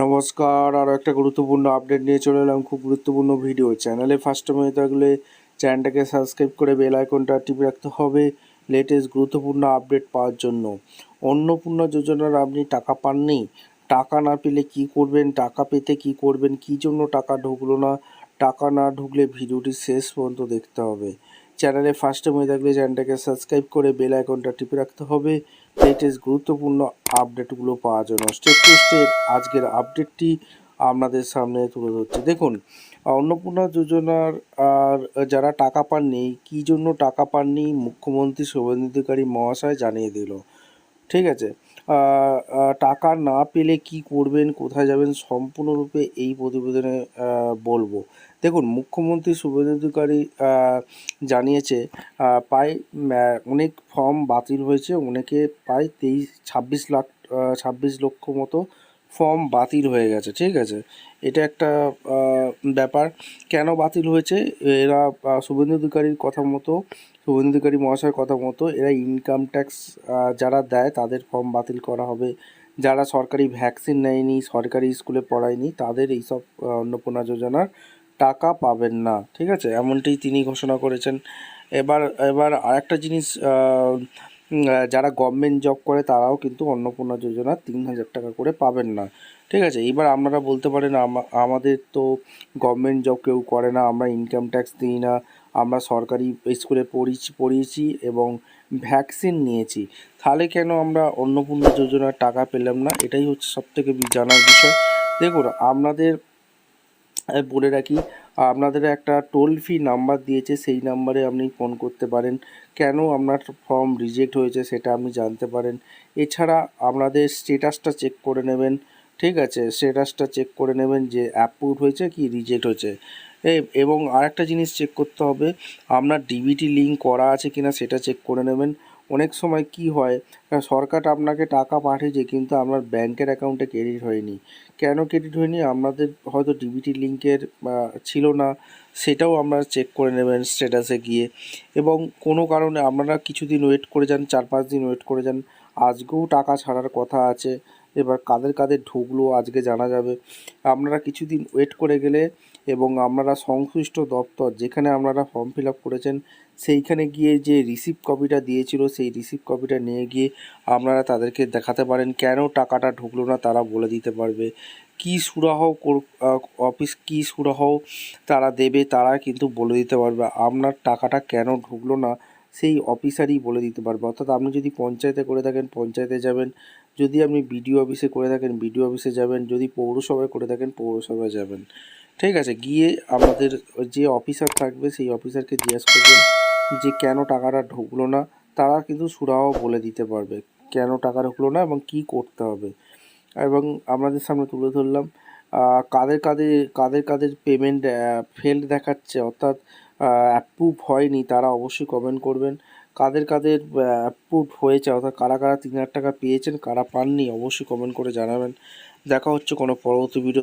নমস্কার, আরও একটা গুরুত্বপূর্ণ আপডেট নিয়ে চলে এলাম। খুব গুরুত্বপূর্ণ ভিডিও। চ্যানেলে ফার্স্ট টাইম হয়ে থাকলে চ্যানেলটাকে সাবস্ক্রাইব করে বেল আইকনটা টিপে রাখতে হবে লেটেস্ট গুরুত্বপূর্ণ আপডেট পাওয়ার জন্য। অন্নপূর্ণা যোজনার আপনি টাকা পাননি, টাকা না পেলে কি করবেন, টাকা পেতে কি করবেন, কী জন্য টাকা ঢুকলো না, টাকা না ঢুকলে ভিডিওটি শেষ পর্যন্ত দেখতে হবে। চ্যানেলে ফার্স্ট টাইম হয়ে থাকলে চ্যানেলটাকে সাবস্ক্রাইব করে বেল আইকনটা টিপে রাখতে হবে লেটেস্ট গুরুত্বপূর্ণ আপডেটগুলো পাওয়ার জন্য। স্টেপ টু স্টেপ আজকের আপডেটটি আপনাদের সামনে তুলে ধরছে। দেখুন, অন্নপূর্ণা যোজনার আর যারা টাকা পাননি, কী জন্য টাকা পাননি মুখ্যমন্ত্রী শুভেন্দু অধিকারী মহাশয় জানিয়ে দিল। ঠিক আছে, টাকা না পেলে কি করবেন, কোথায় যাবেন, সম্পূর্ণরূপে এই প্রতিবেদনে বলবো। দেখুন, মুখ্যমন্ত্রী শুভেন্দু অধিকারী জানিয়েছে প্রায় অনেক ফর্ম বাতিল হয়েছে, অনেকে প্রায় 26 লক্ষ মতো ফর্ম বাতিল হয়ে গেছে। ঠিক আছে, এটা একটা ব্যাপার। কেন বাতিল হয়েছে? এরা শুভেন্দু অধিকারীর কথা মতো, শুভেন্দু অধিকারী মহাশয়ের কথা মতো এরা ইনকাম ট্যাক্স যারা দেয় তাদের ফর্ম বাতিল করা হবে। যারা সরকারি ভ্যাকসিন নেয়নি, সরকারি স্কুলে পড়ায়নি, তাদের এইসব অন্নপূর্ণা যোজনার টাকা পাবেন না। ঠিক আছে, এমনটি তিনি ঘোষণা করেছেন। এবার আরেকটা জিনিস, যারা গভর্নমেন্ট জব করে তারাও কিন্তু অন্নপূর্ণা যোজনা 3,000 টাকা করে পাবেন না। ঠিক আছে, এবার আপনারা বলতে পারেন আমাদের তো গভর্নমেন্ট জব কেউ করে না, আমরা ইনকাম ট্যাক্স দিই না, আমরা সরকারি স্কুলে পড়িয়েছি এবং ভ্যাকসিন নিয়েছি, তাহলে কেন আমরা অন্নপূর্ণা যোজনার টাকা পেলাম না? এটাই হচ্ছে সবথেকে জানার বিষয়। দেখুন, আপনাদের বলে রাখি, আপনাদের একটা টোল ফ্রি নাম্বার দিয়েছে, সেই নাম্বারে আপনি ফোন করতে পারেন, কেন আপনার ফর্ম রিজেক্ট হয়েছে সেটা আপনি জানতে পারেন। এছাড়া আপনাদের স্টেটাসটা চেক করে নেবেন। ঠিক আছে, স্টেটাসটা চেক করে নেবেন যে অ্যাপ্রুভ হয়েছে কি রিজেক্ট হয়েছে। এবং আরেকটা জিনিস চেক করতে হবে, আপনার ডিবিটি লিঙ্ক করা আছে কিনা সেটা চেক করে নেবেন। অনেক সময় কি হয়, সরকার আপনাকে টাকা পাঠিয়েছে কিন্তু আপনার ব্যাংকের অ্যাকাউন্টে ক্রেডিট হয়নি। কেন ক্রেডিট হয়নি? আপনাদের হয়তো ডিবিটি লিঙ্কের ছিল না, সেটাও আপনারা চেক করে নেবেন স্ট্যাটাসে গিয়ে। এবং কোনো কারণে আপনারা কিছুদিন ওয়েট করে যান, 4-5 দিন ওয়েট করে যান, আজকেও টাকা ছাড়ার কথা আছে। এবার কাদের কাদের ঢুকলো আজকে জানা যাবে। আপনারা কিছুদিন ওয়েট করে গেলে এবং আপনারা সংশ্লিষ্ট দপ্তর যেখানে আপনারা ফর্ম ফিল আপ করেছেন সেইখানে গিয়ে যে রিসিপ্ট কপিটা দিয়েছিল সেই রিসিপ্ট কপিটা নিয়ে গিয়ে আপনারা তাদেরকে দেখাতে পারেন, কেন টাকাটা ঢুকলো না তারা বলে দিতে পারবে। কী সুরাহ অফিস কী সুরাহ তারা দেবে, তারা কিন্তু বলে দিতে পারবে আপনার টাকাটা কেন ঢুকলো না, সেই অফিসারই বলে দিতে পারবে। অর্থাৎ আপনি যদি পঞ্চায়েতে করে থাকেন পঞ্চায়েতে যাবেন, যদি আপনি বিডিও অফিসে করে থাকেন বিডিও অফিসে যাবেন, যদি পৌরসভায় করে থাকেন পৌরসভায় যাবেন। ঠিক আছে, গিয়ে আমাদের যে অফিসার থাকবে সেই অফিসারকে জিজ্ঞেস করবেন যে কেন টাকাটা ঢুকলো না, তারা কিন্তু সুরাহ বলে দিতে পারবে কেন টাকা ঢুকলো না এবং কী করতে হবে। এবং আপনাদের সামনে তুলে ধরলাম কাদের কাদের কাদের কাদের পেমেন্ট ফেল্ড দেখাচ্ছে, অর্থাৎ অ্যাপ্রুভ হয়নি, তারা অবশ্যই কমেন্ট করবেন। কাদের কাদের অ্যাপ্রুভ হয়েছে, অর্থাৎ কারা কারা 3,000 টাকা পেয়েছেন, কারা পাননি, অবশ্যই কমেন্ট করে জানাবেন। দেখা হচ্ছে কোনো পরবর্তী ভিডিও।